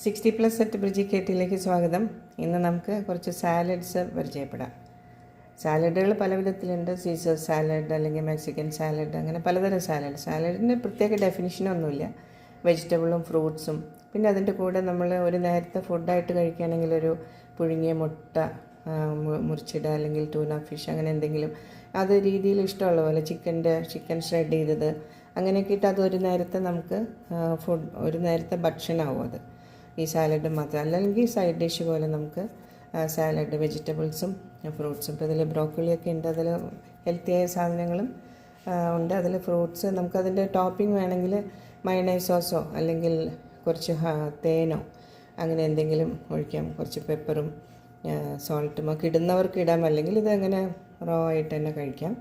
60+ set Briji കേട്ടിയിലേക്ക് സ്വാഗതം. ഇന്ന് നമുക്ക് കുറച്ച് സാലഡ്സ് പരിചയപ്പെടാം. സാലഡുകൾ പല വിധത്തിലുണ്ട്. സീസർ സാലഡ് അല്ലെങ്കിൽ മെക്സിക്കൻ സാലഡ്, അങ്ങനെ പലതരം സാലഡിന് പ്രത്യേക ഡെഫിനിഷനൊന്നുമില്ല. വെജിറ്റബിളും ഫ്രൂട്ട്സും പിന്നെ അതിൻ്റെ കൂടെ നമ്മൾ ഒരു നേരത്തെ ഫുഡായിട്ട് കഴിക്കുകയാണെങ്കിൽ ഒരു പുഴുങ്ങിയ മുട്ട മുറിച്ചിടുക, അല്ലെങ്കിൽ ടൂന ഫിഷ്, അങ്ങനെ എന്തെങ്കിലും അത് രീതിയിൽ ഇഷ്ടമുള്ള പോലെ ചിക്കൻ ഷ്രെഡ് ചെയ്തത് അങ്ങനെയൊക്കെ ഇട്ട് അതൊരു നേരത്തെ നമുക്ക് ഒരു നേരത്തെ ഭക്ഷണമാവും അത് ഈ സാലഡ് മാത്രം. അല്ലെങ്കിൽ സൈഡ് ഡിഷ് പോലെ നമുക്ക് സാലഡ് വെജിറ്റബിൾസും ഫ്രൂട്ട്സും. ഇപ്പോൾ ഇതിൽ ബ്രോക്കോളിയൊക്കെ ഉണ്ട്, അതിൽ ഹെൽത്തിയായ സാധനങ്ങളും ഉണ്ട്. അതിൽ ഫ്രൂട്ട്സ് നമുക്കതിൻ്റെ ടോപ്പിംഗ് വേണമെങ്കിൽ മയണൈസ് സോസോ അല്ലെങ്കിൽ കുറച്ച് തേനോ അങ്ങനെ എന്തെങ്കിലും ഒഴിക്കാം. കുറച്ച് പെപ്പറും സോൾട്ടും ഒക്കെ ഇടുന്നവർക്ക് ഇടാം, അല്ലെങ്കിൽ ഇതങ്ങനെ റോ ആയിട്ട് തന്നെ കഴിക്കാം.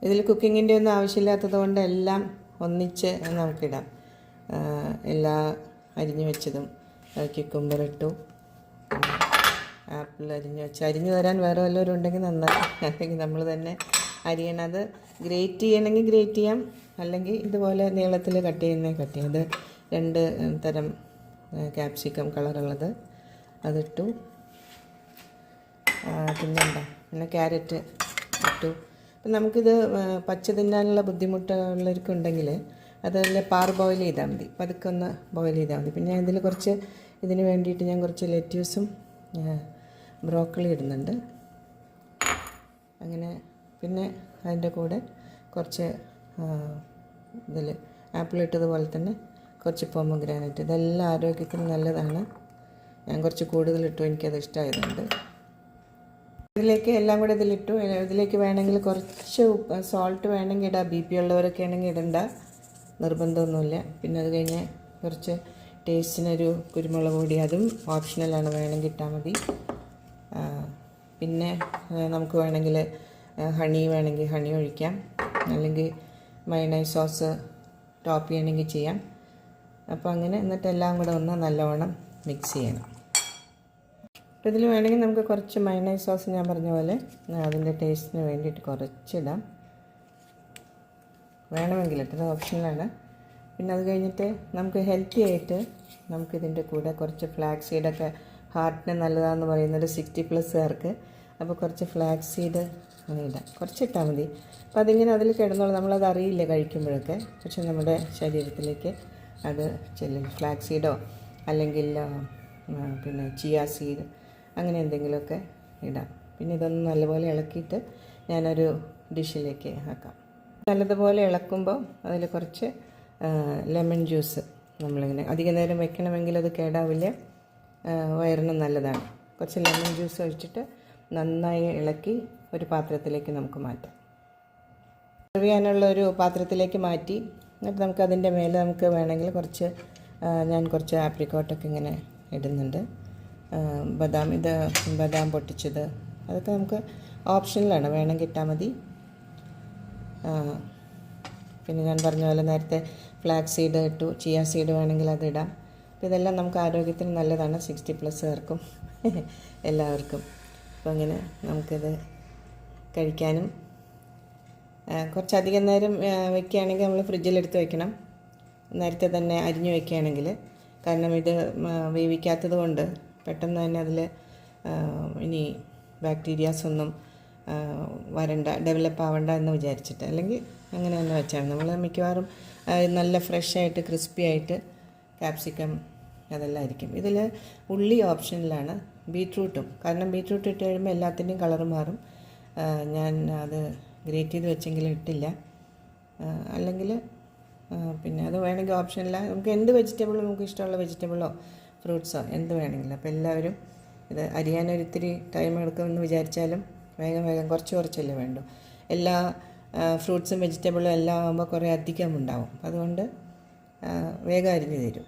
ഇതിൽ കുക്കിങ്ങിൻ്റെ ഒന്നും ആവശ്യമില്ലാത്തത് കൊണ്ട് എല്ലാം ഒന്നിച്ച് നമുക്കിടാം. എല്ലാ അരിഞ്ഞു വെച്ചതും ക്യുക്കുംബർ ഇട്ടു, ആപ്പിൾ അരിഞ്ഞു തരാൻ വേറെ വല്ലവരും ഉണ്ടെങ്കിൽ നന്നായി, അല്ലെങ്കിൽ നമ്മൾ തന്നെ അരിയണം. അത് ഗ്രേറ്റ് ചെയ്യണമെങ്കിൽ ഗ്രേറ്റ് ചെയ്യാം, അല്ലെങ്കിൽ ഇതുപോലെ നീളത്തിൽ കട്ട് ചെയ്യാം. അത് 2 തരം ക്യാപ്സിക്കം കളറുള്ളത് അതിട്ടു. പിന്നെ ക്യാരറ്റ് ഇട്ടു. അപ്പം നമുക്കിത് പച്ച തിന്നാനുള്ള ബുദ്ധിമുട്ടുള്ളവർക്കുണ്ടെങ്കിൽ അതിൽ ബോയിൽ ചെയ്താൽ മതി, പതുക്കെ ഒന്ന് ബോയിൽ ചെയ്താൽ മതി. പിന്നെ ഇതിൽ കുറച്ച് ഇതിന് വേണ്ടിയിട്ട് ഞാൻ കുറച്ച് ലെറ്റ്യൂസും ബ്രോക്കോളി ഇടുന്നുണ്ട്. അങ്ങനെ പിന്നെ അതിൻ്റെ കൂടെ കുറച്ച് ഇതിൽ ആപ്പിൾ ഇട്ടതുപോലെ തന്നെ കുറച്ച് പൊമഗ്രാനൈറ്റ്. ഇതെല്ലാം ആരോഗ്യത്തിന് നല്ലതാണ്. ഞാൻ കുറച്ച് കൂടുതലിട്ടു, എനിക്കത് ഇഷ്ടമായതുകൊണ്ട്. ഇതിലേക്ക് എല്ലാം കൂടെ ഇതിലിട്ടു. ഇതിലേക്ക് വേണമെങ്കിൽ കുറച്ച് സോൾട്ട് വേണമെങ്കിൽ ഇടാം. BP ഉള്ളവരൊക്കെ ആണെങ്കിൽ ഇടണ്ട, നിർബന്ധമൊന്നുമില്ല. പിന്നെ അത് കഴിഞ്ഞ് കുറച്ച് ടേസ്റ്റിനൊരു കുരുമുളക് പൊടി, അതും ഓപ്ഷണലാണ്, വേണമെങ്കിൽ ഇട്ടാൽ മതി. പിന്നെ നമുക്ക് വേണമെങ്കിൽ വേണമെങ്കിൽ ഹണി ഒഴിക്കാം, അല്ലെങ്കിൽ മയണൈസ് സോസ് ടോപ്പ് ചെയ്യണമെങ്കിൽ ചെയ്യാം. അപ്പോൾ അങ്ങനെ എന്നിട്ട് എല്ലാം കൂടെ ഒന്ന് നല്ലവണ്ണം മിക്സ് ചെയ്യണം. അപ്പോൾ ഇതിൽ വേണമെങ്കിൽ നമുക്ക് കുറച്ച് മയണൈസ് സോസ് ഞാൻ പറഞ്ഞ പോലെ അതിൻ്റെ ടേസ്റ്റിന് വേണ്ടിയിട്ട് കുറച്ചിടാം, വേണമെങ്കിൽ ഇട്ടത് ഓപ്ഷനിലാണ്. പിന്നെ അത് കഴിഞ്ഞിട്ട് നമുക്ക് ഹെൽത്തി ആയിട്ട് നമുക്കിതിൻ്റെ കൂടെ കുറച്ച് ഫ്ലാക്സ് സീഡൊക്കെ ഹാർട്ടിന് നല്ലതാണെന്ന് പറയുന്നത് 60+കാർക്ക്. അപ്പോൾ കുറച്ച് ഫ്ലാക്സ് സീഡ് അങ്ങനെ ഇടാം, കുറച്ചിട്ടാൽ മതി. അപ്പോൾ അതിങ്ങനെ അതിൽ കിടന്നോളൂ, നമ്മളത് അറിയില്ല കഴിക്കുമ്പോഴൊക്കെ, പക്ഷെ നമ്മുടെ ശരീരത്തിലേക്ക് അത് ചെല്ലും. ഫ്ലാക്സ് സീഡോ അല്ലെങ്കിൽ പിന്നെ ചിയ സീഡ് അങ്ങനെ എന്തെങ്കിലുമൊക്കെ ഇടാം. പിന്നെ ഇതൊന്ന് നല്ലപോലെ ഇളക്കിയിട്ട് ഞാനൊരു ഡിഷിലേക്ക് ആക്കാം. നല്ലതുപോലെ ഇളക്കുമ്പോൾ അതിൽ കുറച്ച് ലെമൺ ജ്യൂസ് നമ്മളിങ്ങനെ അധികം നേരം വെക്കണമെങ്കിൽ അത് കേടാവില്ല, വയറിനും നല്ലതാണ്. കുറച്ച് ലെമൺ ജ്യൂസ് ഒഴിച്ചിട്ട് നന്നായി ഇളക്കി ഒരു പാത്രത്തിലേക്ക് നമുക്ക് മാറ്റാം. സെർവ് ചെയ്യാനുള്ള ഒരു പാത്രത്തിലേക്ക് മാറ്റി, എന്നിട്ട് നമുക്കതിൻ്റെ മേലെ നമുക്ക് വേണമെങ്കിൽ ഞാൻ കുറച്ച് ആപ്രിക്കോട്ടൊക്കെ ഇങ്ങനെ ഇടുന്നുണ്ട്. ബദാം പൊട്ടിച്ചത് അതൊക്കെ നമുക്ക് ഓപ്ഷനിലാണ്, വേണമെങ്കിൽ ഇട്ടാൽ മതി. പിന്നെ ഞാൻ പറഞ്ഞ പോലെ നേരത്തെ ഫ്ലാക്സ് സീഡ് ഇട്ടു, ചിയ സീഡ് വേണമെങ്കിൽ അതിടാം. അപ്പോൾ ഇതെല്ലാം നമുക്ക് ആരോഗ്യത്തിന് നല്ലതാണ്, 60+കാർക്കും എല്ലാവർക്കും. അപ്പോൾ അങ്ങനെ നമുക്കിത് കഴിക്കാനും കുറച്ചധികം നേരം വയ്ക്കുകയാണെങ്കിൽ നമ്മൾ ഫ്രിഡ്ജിലെടുത്ത് വയ്ക്കണം, നേരത്തെ തന്നെ അരിഞ്ഞു വയ്ക്കുകയാണെങ്കിൽ. കാരണം ഇത് വേവിക്കാത്തത് കൊണ്ട് പെട്ടെന്ന് തന്നെ അതിൽ ഇനി ബാക്ടീരിയാസ് ഒന്നും ഡെവലപ്പ് ആവണ്ട എന്ന് വിചാരിച്ചിട്ട്, അല്ലെങ്കിൽ അങ്ങനെ തന്നെ വെച്ചാണ് നമ്മൾ മിക്കവാറും നല്ല ഫ്രഷായിട്ട് ക്രിസ്പി ആയിട്ട് ക്യാപ്സിക്കം അതെല്ലാം ആയിരിക്കും. ഇതിൽ ഉള്ളി ഓപ്ഷനിലാണ്, ബീട്രൂട്ടും. കാരണം ബീട്രൂട്ട് ഇട്ട് കഴിയുമ്പോൾ എല്ലാത്തിൻ്റെയും കളറ് മാറും. ഞാൻ അത് ഗ്രേറ്റ് ചെയ്ത് വെച്ചെങ്കിലും ഇട്ടില്ല, അല്ലെങ്കിൽ പിന്നെ അത് വേണമെങ്കിൽ ഓപ്ഷനില്ല. നമുക്ക് എന്ത് വെജിറ്റബിളും, നമുക്ക് ഇഷ്ടമുള്ള വെജിറ്റബിളോ ഫ്രൂട്ട്സോ എന്ത് വേണമെങ്കിലും. അപ്പോൾ എല്ലാവരും ഇത് അരിയാനൊരിത്തിരി ടൈം എടുക്കുമെന്ന് വിചാരിച്ചാലും വേഗം കുറച്ചല്ലേ വേണ്ടു. എല്ലാ ഫ്രൂട്ട്സും വെജിറ്റബിളും എല്ലാം ആകുമ്പോൾ കുറേ അധികം ഉണ്ടാവും. അതുകൊണ്ട് വേഗം അരിഞ്ഞ് തരും.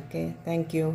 Okay, thank you.